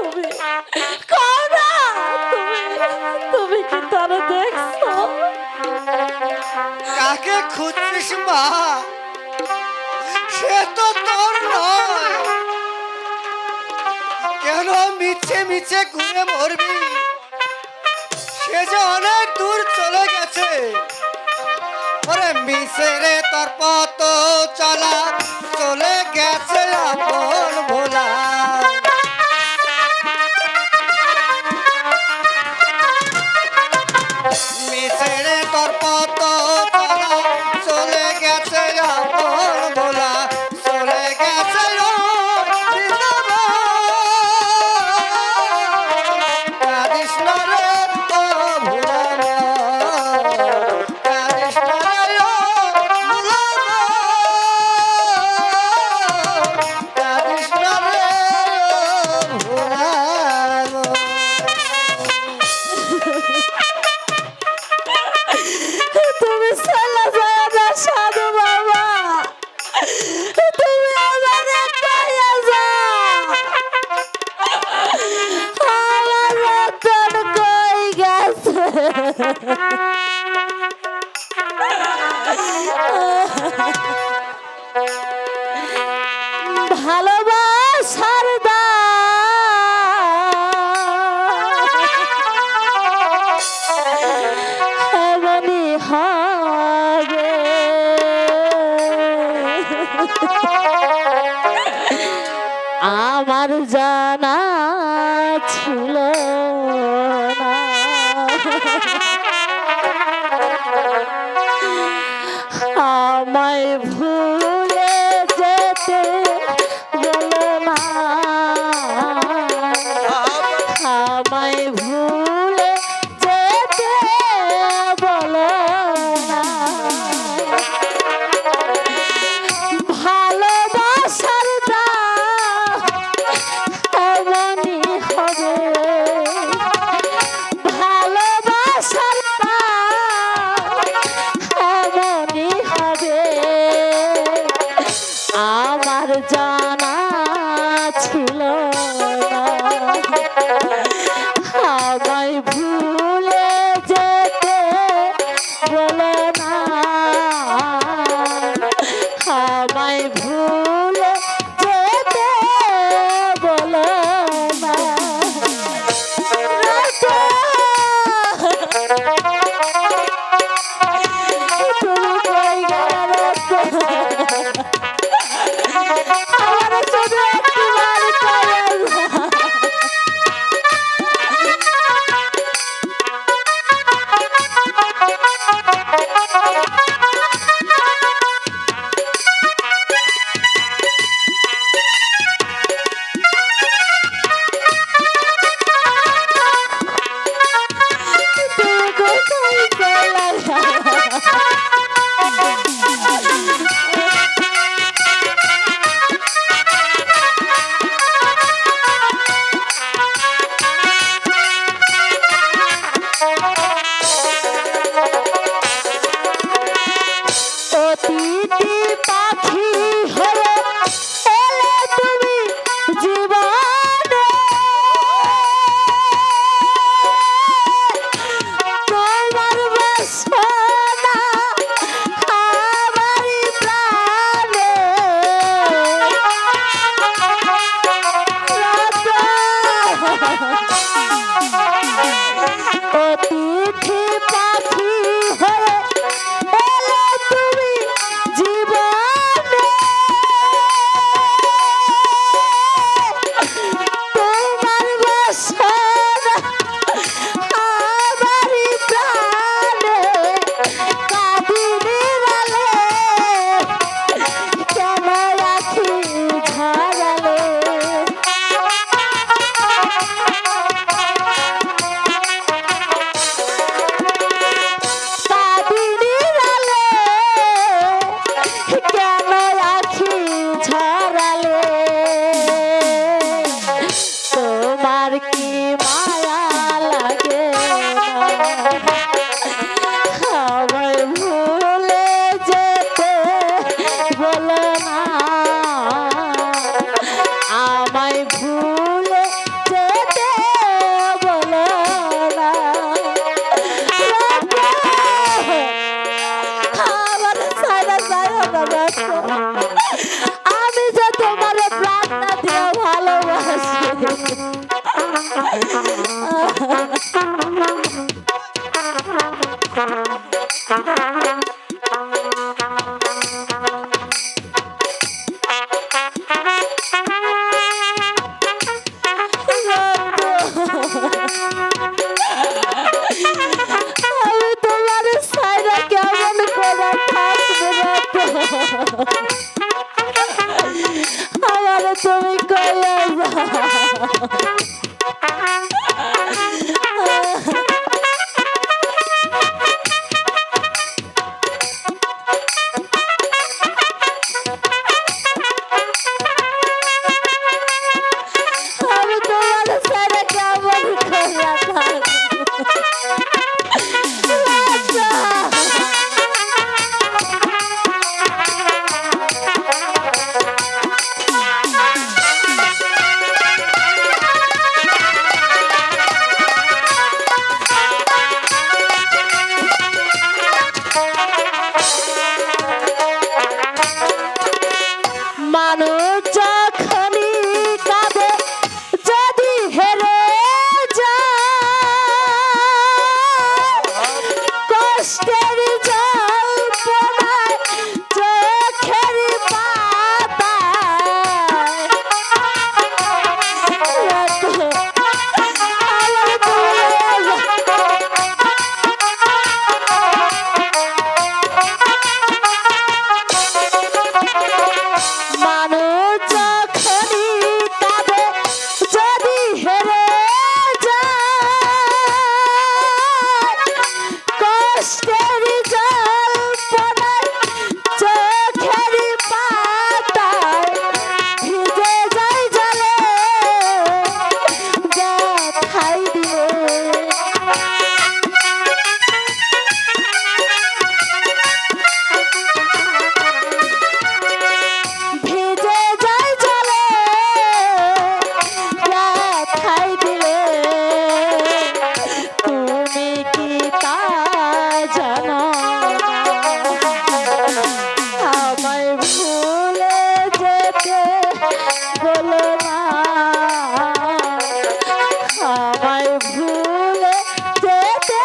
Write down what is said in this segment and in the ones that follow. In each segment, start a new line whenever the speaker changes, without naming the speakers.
তুমি কারা তুমি তুমি কি তারা দেখছো?
কাকে খুঁজছিস মা? সে তো তোর নয়। কেন মিছে মিছে ঘুরে মরবি? সে যে অনেক দূর চলে গেছে। ওরে মিছে রে তোর পথ চলা চলে গেছে আপন ভোলা। মিছে রে তোর পথ চলা চলে গেছে আপন ভোলা। চলে গেছে কাঁদিস না রে ও ভোলা। কাঁদিস না রে ও ভোলা। কাঁদিস না রে ও ভোলা।
তুমি চলে যাও না সাধু বাবা, তুমি আমারে পাইয়া যাও। আমার রতন কই গেছে? ভালোবাসার এমনই হবে। আমার জানা ছিল না। আমায় ভুলে যেতে বলো না। আমায় ভুলে যেতে বলো না। ভালোবাসার দাম এমনই হবে। ভালোবাসার দাম এমনই হবে। আমার জানা ছিল না। আমায় ভুলে যেতে বলো না। আমায় ভুলে যেতে বলো না। তুমি কই গেলে আমার শুধু একবার কইয়া যাও। তুমি কোথায় চলে অতিথি পাখি হয়ে এলে তুমি জীবনে। তোমার বাসনা আমারই প্রাণে। অতিথি পাখি হয়ে এলে তুমি জীবনে। তোমার বাসনা আমারই প্রাণে। কাঁদিনি বলে কেন আখি ঝরালে? কাঁদিনি বলে কেন আখি ঝরালে? তোমার কি মায়া লাগে না? আমায় ভুলে যেতে বলো না। আমায় ভুলে যেতে আমি তোমার সাইরা কেমন করে থাকবো রত? আমার তুমি কইয়া আমি তোমার সাইরা কেমন করে থাকবো? মানুষ যখনই কাঁদে যদি হেরে যায় কষ্টের জল্পনায় চোখের পাতায় মানুষ যখনই কাঁদে যদি হেরে যায় কষ্টের জল্পনায় চোখের পাতায় ভিজে যায় জলে ব্যথায় দিলে ভিজে যায় জলে ব্যথায় দিলে তুমি কি তা জানো না? আমায় ভুলে যেতে বলো না আমায় ভুলে যেতে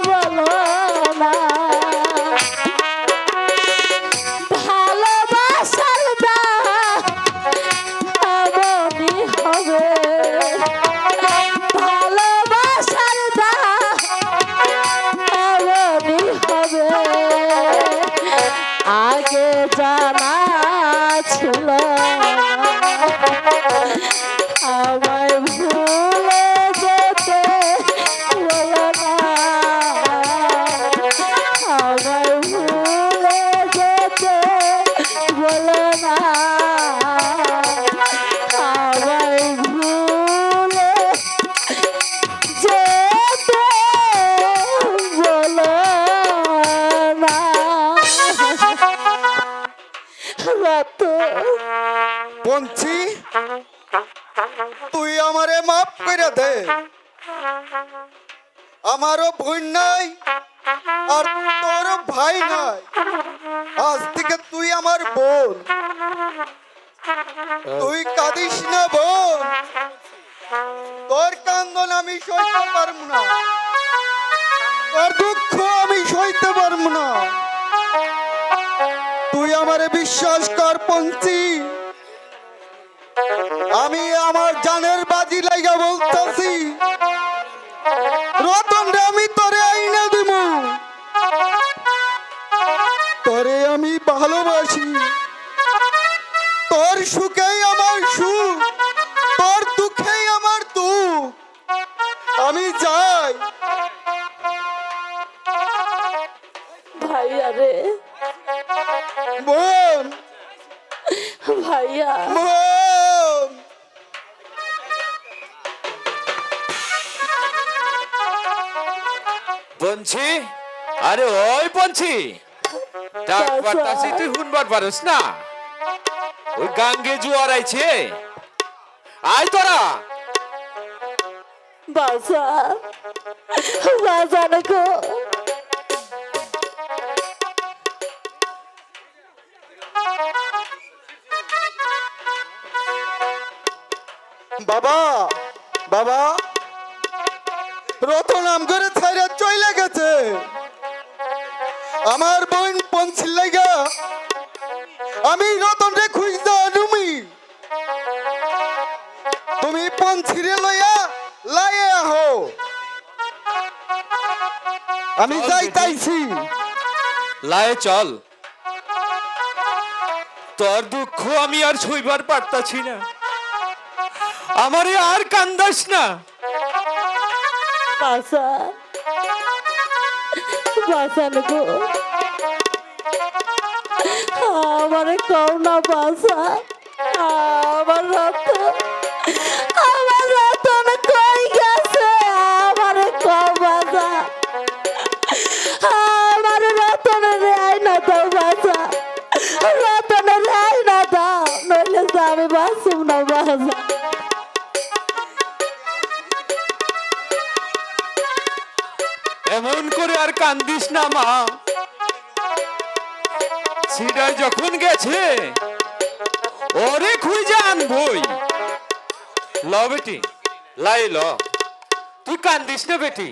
বলো না ভালোবাসার দাম এমনই হবে ভালোবাসার দাম এমনই হবে আগে জানা ছিল আমায় ভুলে যেতে বলো না আমায় ভুলে যেতে বলো না আমায় ভুলে যেতে বলো না রত
বঞ্চি, তুই আমারে মাফ করে দে। আমারও বোন নাই আর তোর ভাই নাই, আজ থেকে তুই আমার বোন। তুই কাঁদিস না বোন, তোর কান্দন আমি সইতে পারবো না, তোর দুঃখ আমি সইতে পারবো না। তুই আমারে বিশ্বাস কর পঞ্চি, আমি আমার জানের বাজি লাইগা বলতাছি, রতন রে আমি তোরে আইনা দিব, তোরে আমি ভালোবাসি, তোর সুখেই আমার সুখ, তোর দুঃখেই আমার দুঃখ। আমি যাই।
ভাইয়া রে
বোন,
ভাইয়া
বোন।
পঞ্চি, আরে ওই পঞ্চি, ডাক পারতাছি তুই শুনবার পারস না? ওই গাঙ্গে জোয়ার আইছে, আয় তোরা।
বাসা বাসা গো
বাবা বাবা রতন আম করে ছাইরা চইলা গেছে আমার বোন পঞ্চিল লাগা আমি রতন রে খুঁজতে আনুমি তুমি পঞ্চিরে লইয়া লাইয়া আহো আমি
চল
যাইতাইছি
লায়ে চল, তোর দুঃখ আমি আর সইবার পারতাছি না, আমারে আর কান্দাস না।
বাসা বাসান গো, আমারে কও না বাসা, আমার রতন কই গেছে, আমারে কও বাসা, আমার রতনের রেহাই না দাও বাসা, রতনের রেহাই না দাও, নইলে তো আমি বাঁচুম না বাসা।
এমন করে আর কান্দিস না মা, সিডাই যখন গেছে ওরে খুঁজে আনবই। ল বেটি লাই ল, তুই কান্দিস না বেটি।